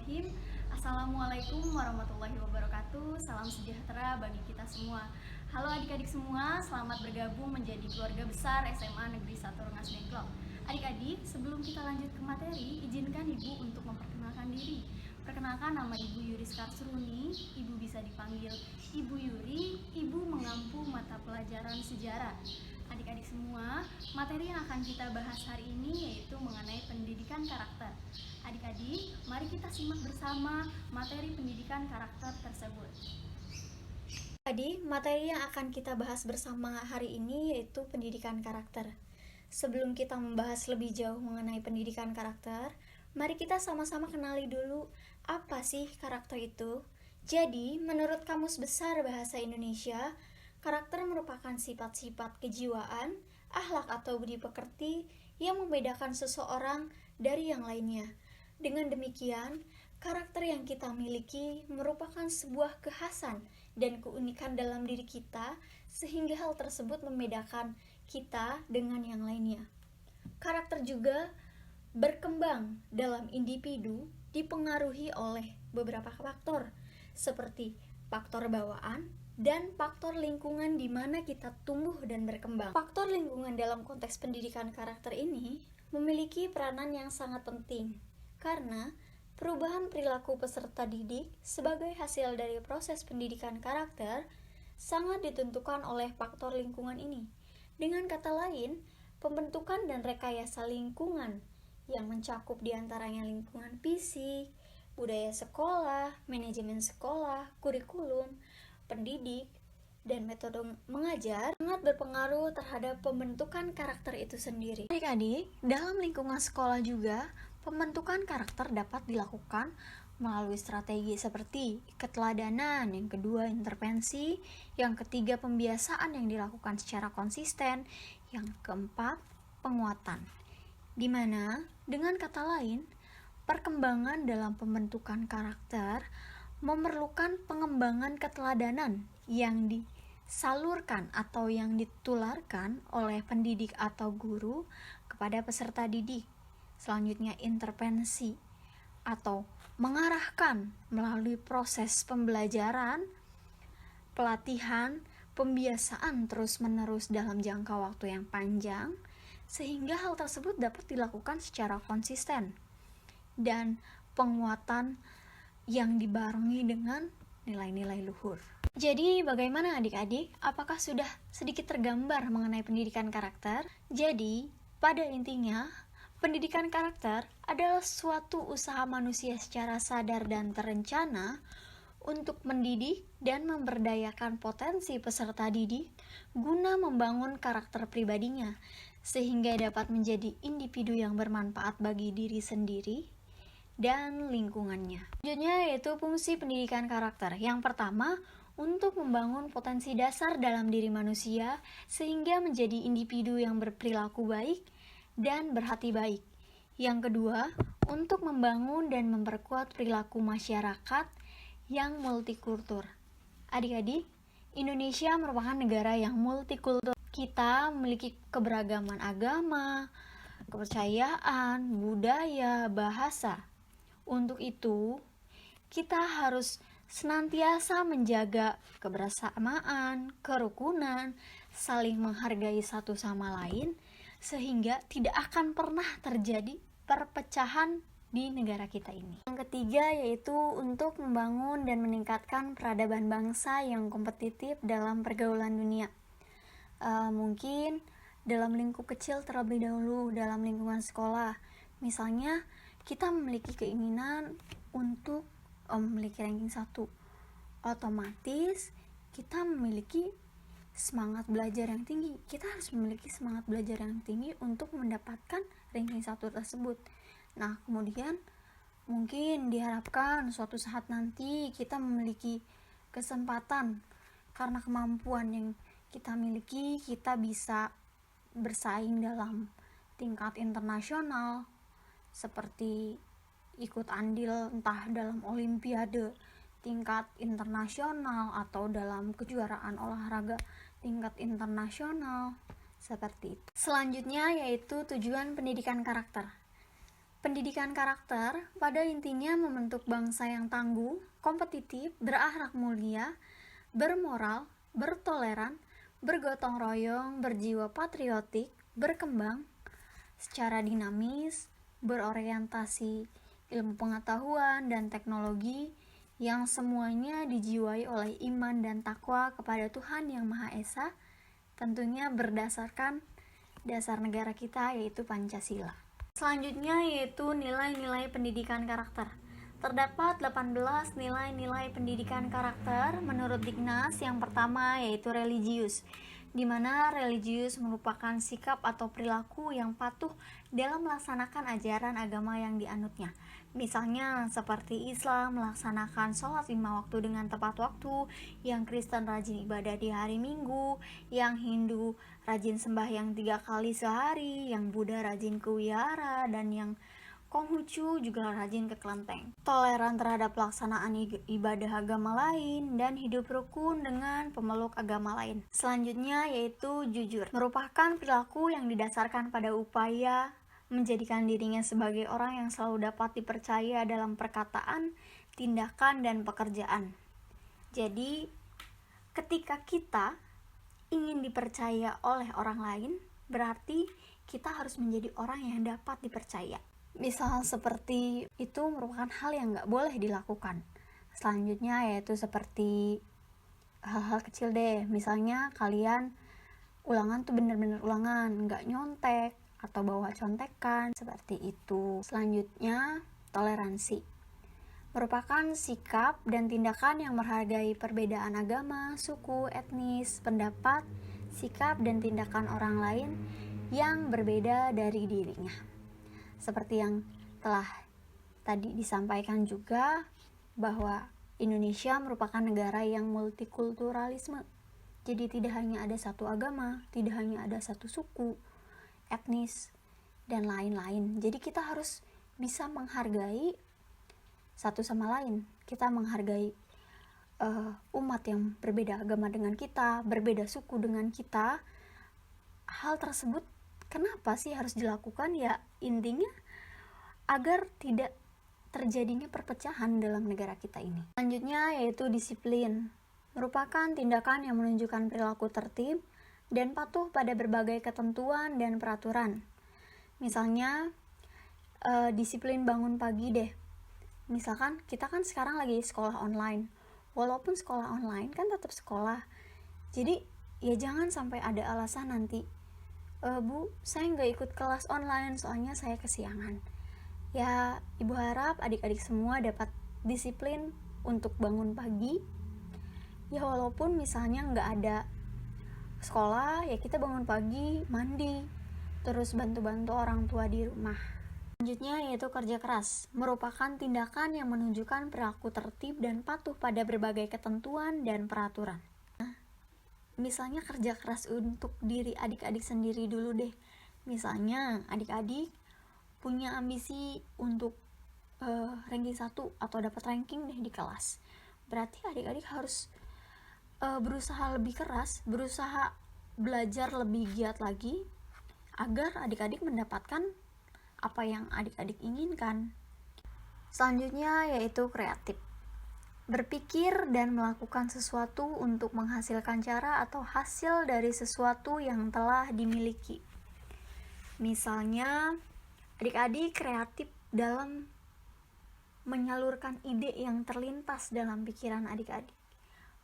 Bismillahirrahmanirrahim. Assalamualaikum warahmatullahi wabarakatuh. Salam sejahtera bagi kita semua. Halo adik-adik semua, selamat bergabung menjadi keluarga besar SMA Negeri 1 Rengas Dengklok. Adik-adik, sebelum kita lanjut ke materi, izinkan Ibu untuk memperkenalkan diri. Perkenalkan, nama Ibu Yuris Karsruni. Ibu bisa dipanggil Ibu Yuri. Ibu mengampu mata pelajaran sejarah. Adik-adik semua, materi yang akan kita bahas hari ini yaitu mengenai pendidikan karakter. Adik-adik, mari kita simak bersama materi pendidikan karakter tersebut. Tadi, materi yang akan kita bahas bersama hari ini yaitu pendidikan karakter. Sebelum kita membahas lebih jauh mengenai pendidikan karakter, mari kita sama-sama kenali dulu apa sih karakter itu. Jadi, menurut Kamus Besar Bahasa Indonesia, karakter merupakan sifat-sifat kejiwaan, akhlak atau budi pekerti yang membedakan seseorang dari yang lainnya. Dengan demikian, karakter yang kita miliki merupakan sebuah kekhasan dan keunikan dalam diri kita, sehingga hal tersebut membedakan kita dengan yang lainnya. Karakter juga berkembang dalam individu dipengaruhi oleh beberapa faktor, seperti faktor bawaan dan faktor lingkungan di mana kita tumbuh dan berkembang. Faktor lingkungan dalam konteks pendidikan karakter ini memiliki peranan yang sangat penting, karena perubahan perilaku peserta didik sebagai hasil dari proses pendidikan karakter sangat ditentukan oleh faktor lingkungan ini. Dengan kata lain, pembentukan dan rekayasa lingkungan yang mencakup diantaranya lingkungan fisik, budaya sekolah, manajemen sekolah, kurikulum, pendidik, dan metode mengajar sangat berpengaruh terhadap pembentukan karakter itu sendiri. Adik-adik, dalam lingkungan sekolah juga, pembentukan karakter dapat dilakukan melalui strategi seperti keteladanan, yang kedua intervensi, yang ketiga pembiasaan yang dilakukan secara konsisten, yang keempat penguatan. Di mana, dengan kata lain, perkembangan dalam pembentukan karakter memerlukan pengembangan keteladanan yang disalurkan atau yang ditularkan oleh pendidik atau guru kepada peserta didik. Selanjutnya intervensi atau mengarahkan melalui proses pembelajaran, pelatihan, pembiasaan terus-menerus dalam jangka waktu yang panjang, sehingga hal tersebut dapat dilakukan secara konsisten, dan penguatan yang dibarengi dengan nilai-nilai luhur. Jadi bagaimana adik-adik? Apakah sudah sedikit tergambar mengenai pendidikan karakter? Jadi, pada intinya, pendidikan karakter adalah suatu usaha manusia secara sadar dan terencana untuk mendidik dan memberdayakan potensi peserta didik guna membangun karakter pribadinya, sehingga dapat menjadi individu yang bermanfaat bagi diri sendiri dan lingkungannya. Selanjutnya yaitu fungsi pendidikan karakter. Yang pertama, untuk membangun potensi dasar dalam diri manusia sehingga menjadi individu yang berperilaku baik dan berhati baik. Yang kedua, untuk membangun dan memperkuat perilaku masyarakat yang multikultur. Adik-adik, Indonesia merupakan negara yang multikultur. Kita memiliki keberagaman agama, kepercayaan, budaya, bahasa. Untuk itu, kita harus senantiasa menjaga kebersamaan, kerukunan, saling menghargai satu sama lain, sehingga tidak akan pernah terjadi perpecahan di negara kita ini. Yang ketiga yaitu untuk membangun dan meningkatkan peradaban bangsa yang kompetitif dalam pergaulan dunia. Mungkin dalam lingkup kecil terlebih dahulu, dalam lingkungan sekolah. Misalnya, kita memiliki keinginan untuk memiliki ranking 1. Otomatis kita memiliki semangat belajar yang tinggi. Kita harus memiliki semangat belajar yang tinggi untuk mendapatkan ranking 1 tersebut. Nah, kemudian mungkin diharapkan suatu saat nanti kita memiliki kesempatan karena kemampuan yang kita miliki, kita bisa bersaing dalam tingkat internasional, seperti ikut andil entah dalam olimpiade tingkat internasional atau dalam kejuaraan olahraga tingkat internasional, seperti itu. Selanjutnya yaitu tujuan pendidikan karakter. Pendidikan karakter pada intinya membentuk bangsa yang tangguh, kompetitif, berakhlak mulia, bermoral, bertoleran, bergotong royong, berjiwa patriotik, berkembang secara dinamis, berorientasi ilmu pengetahuan dan teknologi yang semuanya dijiwai oleh iman dan takwa kepada Tuhan Yang Maha Esa, tentunya berdasarkan dasar negara kita yaitu Pancasila. Selanjutnya yaitu nilai-nilai pendidikan karakter. Terdapat 18 nilai-nilai pendidikan karakter menurut Dignas. Yang pertama yaitu religius, di mana religius merupakan sikap atau perilaku yang patuh dalam melaksanakan ajaran agama yang dianutnya. Misalnya seperti Islam melaksanakan sholat 5 waktu dengan tepat waktu, yang Kristen rajin ibadah di hari Minggu, yang Hindu rajin sembahyang 3 kali sehari, yang Buddha rajin ke wihara, dan yang Konghucu juga rajin ke kelenteng. Toleran terhadap pelaksanaan ibadah agama lain dan hidup rukun dengan pemeluk agama lain. Selanjutnya yaitu jujur, merupakan perilaku yang didasarkan pada upaya menjadikan dirinya sebagai orang yang selalu dapat dipercaya dalam perkataan, tindakan, dan pekerjaan. Jadi, ketika kita ingin dipercaya oleh orang lain, berarti kita harus menjadi orang yang dapat dipercaya. Misal seperti itu merupakan hal yang gak boleh dilakukan. Selanjutnya yaitu seperti hal-hal kecil deh. Misalnya kalian ulangan tuh bener-bener ulangan, gak nyontek atau bawa contekan, seperti itu. Selanjutnya toleransi, merupakan sikap dan tindakan yang menghargai perbedaan agama, suku, etnis, pendapat, sikap dan tindakan orang lain yang berbeda dari dirinya. Seperti yang telah tadi disampaikan juga, bahwa Indonesia merupakan negara yang multikulturalisme. Jadi tidak hanya ada satu agama, tidak hanya ada satu suku, etnis, dan lain-lain. Jadi kita harus bisa menghargai satu sama lain. Kita menghargai umat yang berbeda agama dengan kita, berbeda suku dengan kita. Hal tersebut kenapa sih harus dilakukan? Ya intinya agar tidak terjadinya perpecahan dalam negara kita ini. Selanjutnya yaitu disiplin, merupakan tindakan yang menunjukkan perilaku tertib dan patuh pada berbagai ketentuan dan peraturan. Misalnya disiplin bangun pagi deh. Misalkan kita kan sekarang lagi sekolah online, walaupun sekolah online kan tetap sekolah. Jadi ya jangan sampai ada alasan nanti, Bu, saya nggak ikut kelas online soalnya saya kesiangan. Ya, Ibu harap adik-adik semua dapat disiplin untuk bangun pagi. Ya walaupun misalnya nggak ada sekolah, ya kita bangun pagi, mandi, terus bantu-bantu orang tua di rumah. Selanjutnya yaitu kerja keras, merupakan tindakan yang menunjukkan perilaku tertib dan patuh pada berbagai ketentuan dan peraturan. Misalnya kerja keras untuk diri adik-adik sendiri dulu deh. Misalnya adik-adik punya ambisi untuk ranking 1 atau dapat ranking deh di kelas. Berarti adik-adik harus berusaha lebih keras, berusaha belajar lebih giat lagi agar adik-adik mendapatkan apa yang adik-adik inginkan. Selanjutnya yaitu kreatif, berpikir dan melakukan sesuatu untuk menghasilkan cara atau hasil dari sesuatu yang telah dimiliki. Misalnya, adik-adik kreatif dalam menyalurkan ide yang terlintas dalam pikiran adik-adik.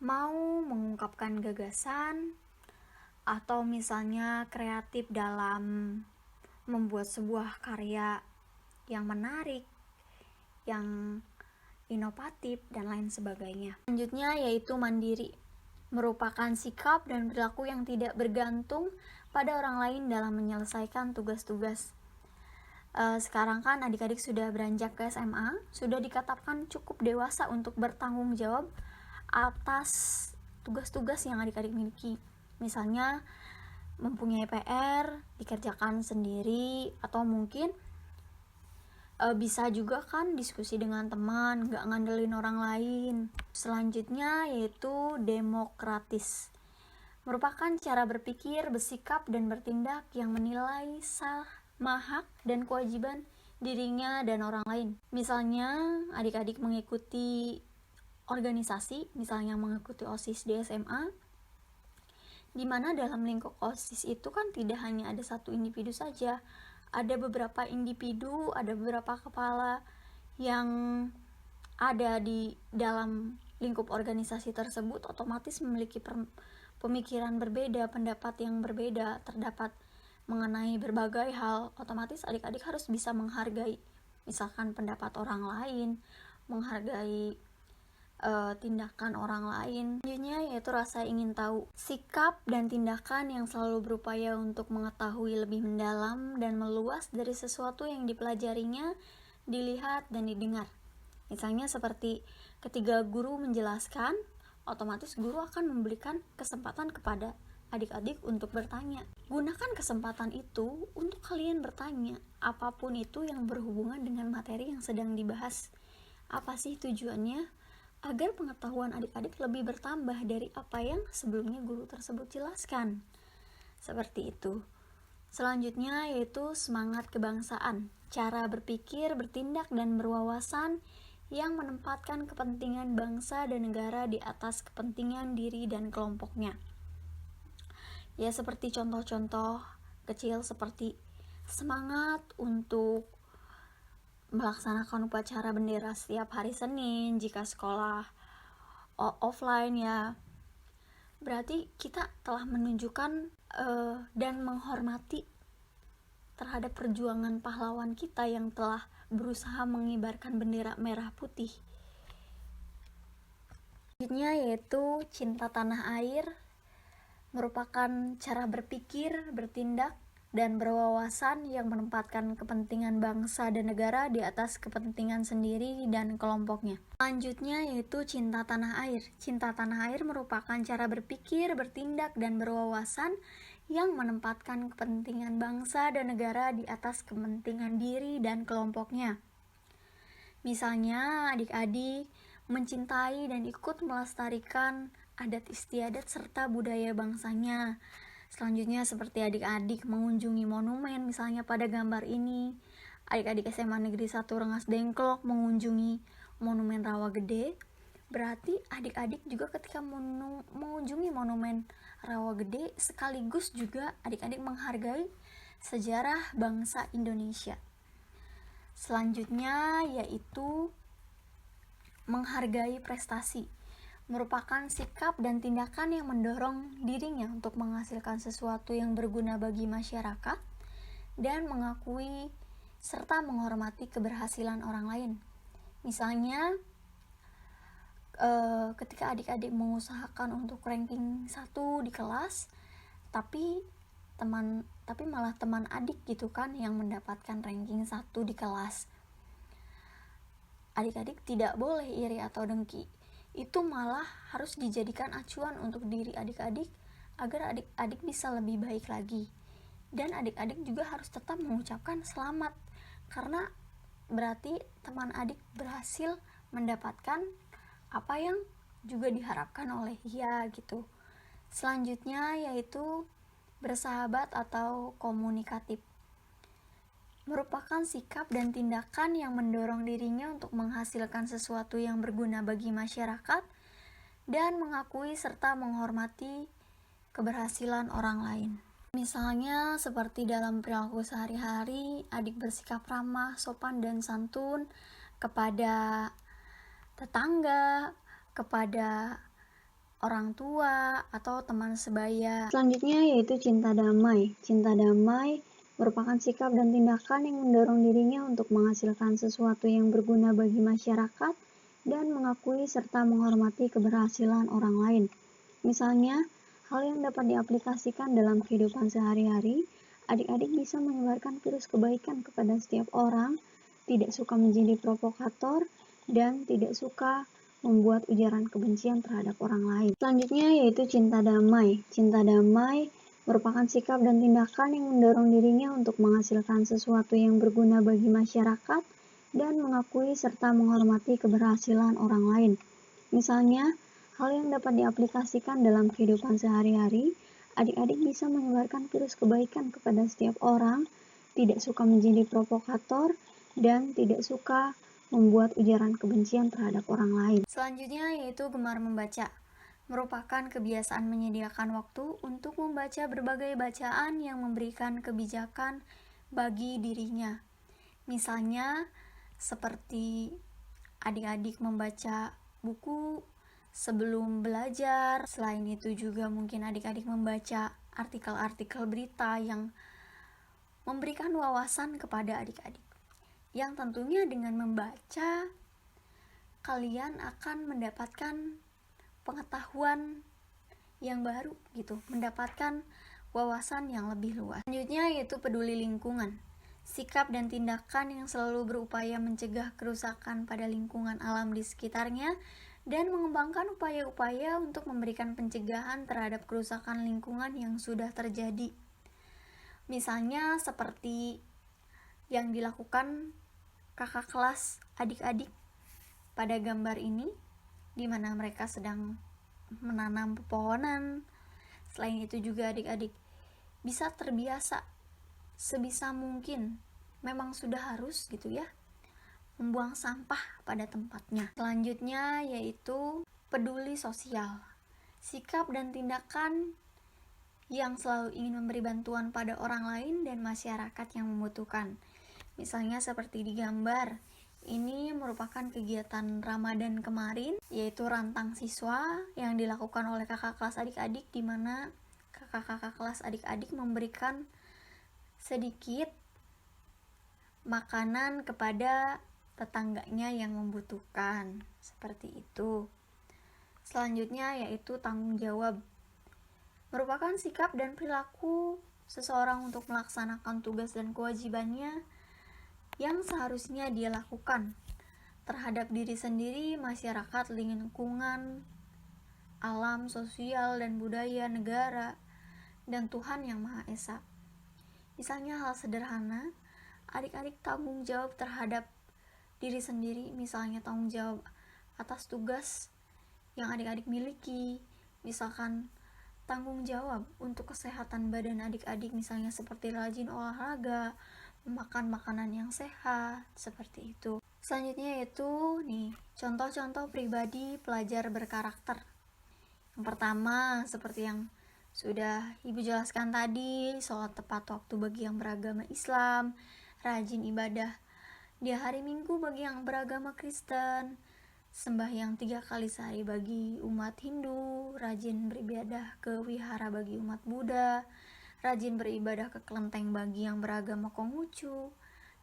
Mau mengungkapkan gagasan, atau misalnya kreatif dalam membuat sebuah karya yang menarik, yang inovatif, dan lain sebagainya. Selanjutnya yaitu mandiri, merupakan sikap dan perilaku yang tidak bergantung pada orang lain dalam menyelesaikan tugas-tugas. Sekarang kan adik-adik sudah beranjak ke SMA, sudah dikatakan cukup dewasa untuk bertanggung jawab atas tugas-tugas yang adik-adik miliki. Misalnya mempunyai PR, dikerjakan sendiri, atau mungkin bisa juga kan diskusi dengan teman, gak ngandelin orang lain. Selanjutnya yaitu demokratis, merupakan cara berpikir, bersikap, dan bertindak yang menilai hak dan kewajiban dirinya dan orang lain. Misalnya adik-adik mengikuti organisasi, misalnya mengikuti OSIS di SMA, di mana dalam lingkup OSIS itu kan tidak hanya ada satu individu saja, ada beberapa individu, ada beberapa kepala yang ada di dalam lingkup organisasi tersebut, otomatis memiliki pemikiran berbeda, pendapat yang berbeda, terdapat mengenai berbagai hal. Otomatis adik-adik harus bisa menghargai misalkan pendapat orang lain, menghargai tindakan orang lain. Selanjutnya yaitu rasa ingin tahu, sikap dan tindakan yang selalu berupaya untuk mengetahui lebih mendalam dan meluas dari sesuatu yang dipelajarinya, dilihat dan didengar. Misalnya seperti ketika guru menjelaskan, otomatis guru akan memberikan kesempatan kepada adik-adik untuk bertanya. Gunakan kesempatan itu untuk kalian bertanya, apapun itu yang berhubungan dengan materi yang sedang dibahas. Apa sih tujuannya? Agar pengetahuan adik-adik lebih bertambah dari apa yang sebelumnya guru tersebut jelaskan. Seperti itu. Selanjutnya yaitu semangat kebangsaan, cara berpikir, bertindak, dan berwawasan yang menempatkan kepentingan bangsa dan negara di atas kepentingan diri dan kelompoknya. Ya, seperti contoh-contoh kecil seperti semangat untuk melaksanakan upacara bendera setiap hari Senin jika sekolah offline ya. Berarti kita telah menunjukkan dan menghormati terhadap perjuangan pahlawan kita yang telah berusaha mengibarkan bendera merah putih. Selanjutnya yaitu cinta tanah air, merupakan cara berpikir, bertindak, dan berwawasan yang menempatkan kepentingan bangsa dan negara di atas kepentingan sendiri dan kelompoknya. Selanjutnya yaitu cinta tanah air. Cinta tanah air merupakan cara berpikir, bertindak, dan berwawasan yang menempatkan kepentingan bangsa dan negara di atas kepentingan diri dan kelompoknya. Misalnya adik-adik mencintai dan ikut melestarikan adat istiadat serta budaya bangsanya. Selanjutnya seperti adik-adik mengunjungi monumen, misalnya pada gambar ini adik-adik SMA Negeri 1 Rengas Dengklok mengunjungi monumen Rawa Gede. Berarti adik-adik juga ketika mengunjungi monumen Rawa Gede sekaligus juga adik-adik menghargai sejarah bangsa Indonesia. Selanjutnya yaitu menghargai prestasi, merupakan sikap dan tindakan yang mendorong dirinya untuk menghasilkan sesuatu yang berguna bagi masyarakat dan mengakui serta menghormati keberhasilan orang lain. Misalnya ketika adik-adik mengusahakan untuk ranking 1 di kelas, tapi malah teman adik gitu kan yang mendapatkan ranking 1 di kelas. Adik-adik tidak boleh iri atau dengki. Itu malah harus dijadikan acuan untuk diri adik-adik agar adik-adik bisa lebih baik lagi. Dan adik-adik juga harus tetap mengucapkan selamat, karena berarti teman adik berhasil mendapatkan apa yang juga diharapkan oleh dia gitu. Selanjutnya yaitu bersahabat atau komunikatif, merupakan sikap dan tindakan yang mendorong dirinya untuk menghasilkan sesuatu yang berguna bagi masyarakat dan mengakui serta menghormati keberhasilan orang lain. Misalnya seperti dalam perilaku sehari-hari, adik bersikap ramah, sopan, dan santun kepada tetangga, kepada orang tua, atau teman sebaya. Selanjutnya yaitu cinta damai. Cinta damai merupakan sikap dan tindakan yang mendorong dirinya untuk menghasilkan sesuatu yang berguna bagi masyarakat dan mengakui serta menghormati keberhasilan orang lain. Misalnya, hal yang dapat diaplikasikan dalam kehidupan sehari-hari, adik-adik bisa menyebarkan virus kebaikan kepada setiap orang, tidak suka menjadi provokator, dan tidak suka membuat ujaran kebencian terhadap orang lain. Selanjutnya yaitu cinta damai. Cinta damai merupakan sikap dan tindakan yang mendorong dirinya untuk menghasilkan sesuatu yang berguna bagi masyarakat dan mengakui serta menghormati keberhasilan orang lain. Misalnya, hal yang dapat diaplikasikan dalam kehidupan sehari-hari, adik-adik bisa menyebarkan virus kebaikan kepada setiap orang, tidak suka menjadi provokator, dan tidak suka membuat ujaran kebencian terhadap orang lain. Selanjutnya yaitu gemar membaca. Merupakan kebiasaan menyediakan waktu untuk membaca berbagai bacaan yang memberikan kebijakan bagi dirinya. Misalnya seperti adik-adik membaca buku sebelum belajar. Selain itu juga mungkin adik-adik membaca artikel-artikel berita yang memberikan wawasan kepada adik-adik. Yang tentunya dengan membaca kalian akan mendapatkan pengetahuan yang baru gitu, mendapatkan wawasan yang lebih luas. Selanjutnya yaitu peduli lingkungan. Sikap dan tindakan yang selalu berupaya mencegah kerusakan pada lingkungan alam di sekitarnya dan mengembangkan upaya-upaya untuk memberikan pencegahan terhadap kerusakan lingkungan yang sudah terjadi. Misalnya seperti yang dilakukan kakak kelas adik-adik pada gambar ini, di mana mereka sedang menanam pepohonan. Selain itu juga adik-adik bisa terbiasa sebisa mungkin, memang sudah harus gitu ya, membuang sampah pada tempatnya. Selanjutnya yaitu peduli sosial. Sikap dan tindakan yang selalu ingin memberi bantuan pada orang lain dan masyarakat yang membutuhkan. Misalnya seperti di gambar, ini merupakan kegiatan Ramadan kemarin, yaitu rantang siswa yang dilakukan oleh kakak kelas adik-adik, di mana kakak-kakak kelas adik-adik memberikan sedikit makanan kepada tetangganya yang membutuhkan, seperti itu. Selanjutnya yaitu tanggung jawab. Merupakan sikap dan perilaku seseorang untuk melaksanakan tugas dan kewajibannya yang seharusnya dia lakukan terhadap diri sendiri, masyarakat, lingkungan, alam, sosial, dan budaya, negara, dan Tuhan Yang Maha Esa. Misalnya hal sederhana, adik-adik tanggung jawab terhadap diri sendiri, misalnya tanggung jawab atas tugas yang adik-adik miliki, misalkan tanggung jawab untuk kesehatan badan adik-adik, misalnya seperti rajin olahraga, makan makanan yang sehat, seperti itu. Selanjutnya yaitu contoh-contoh pribadi pelajar berkarakter. Yang pertama seperti yang sudah Ibu jelaskan tadi, sholat tepat waktu bagi yang beragama Islam, rajin ibadah di hari Minggu bagi yang beragama Kristen, sembahyang 3 kali sehari bagi umat Hindu, rajin beribadah ke wihara bagi umat Buddha, rajin beribadah ke kelenteng bagi yang beragama Konghucu,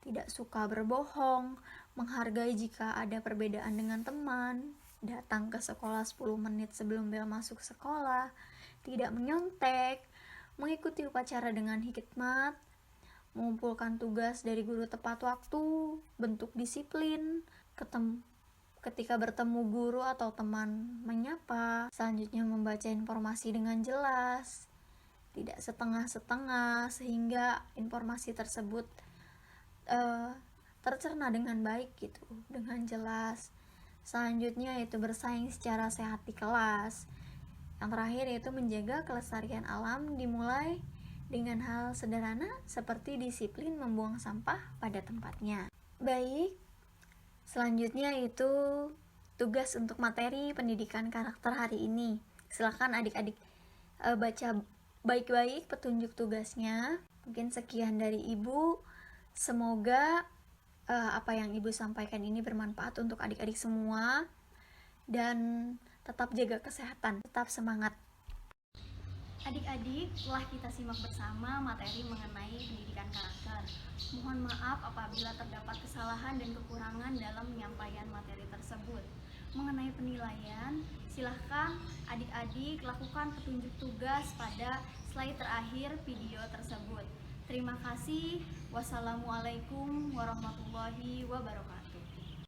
tidak suka berbohong, menghargai jika ada perbedaan dengan teman, datang ke sekolah 10 menit sebelum bel masuk sekolah, tidak menyontek, mengikuti upacara dengan hikmat, mengumpulkan tugas dari guru tepat waktu, bentuk disiplin, ketika bertemu guru atau teman menyapa. Selanjutnya membaca informasi dengan jelas, tidak setengah-setengah, sehingga informasi tersebut tercerna dengan baik gitu, dengan jelas. Selanjutnya yaitu bersaing secara sehat di kelas. Yang terakhir yaitu menjaga kelestarian alam, dimulai dengan hal sederhana seperti disiplin membuang sampah pada tempatnya. Baik, selanjutnya itu tugas untuk materi pendidikan karakter hari ini. Silakan adik-adik baca baik-baik petunjuk tugasnya. Mungkin sekian dari Ibu. Semoga apa yang Ibu sampaikan ini bermanfaat untuk adik-adik semua, dan tetap jaga kesehatan, tetap semangat. Adik-adik, telah kita simak bersama materi mengenai pendidikan karakter. Mohon maaf apabila terdapat kesalahan dan kekurangan dalam penyampaian materi tersebut. Mengenai penilaian, silahkan adik-adik lakukan petunjuk tugas pada slide terakhir video tersebut. Terima kasih. Wassalamualaikum warahmatullahi wabarakatuh.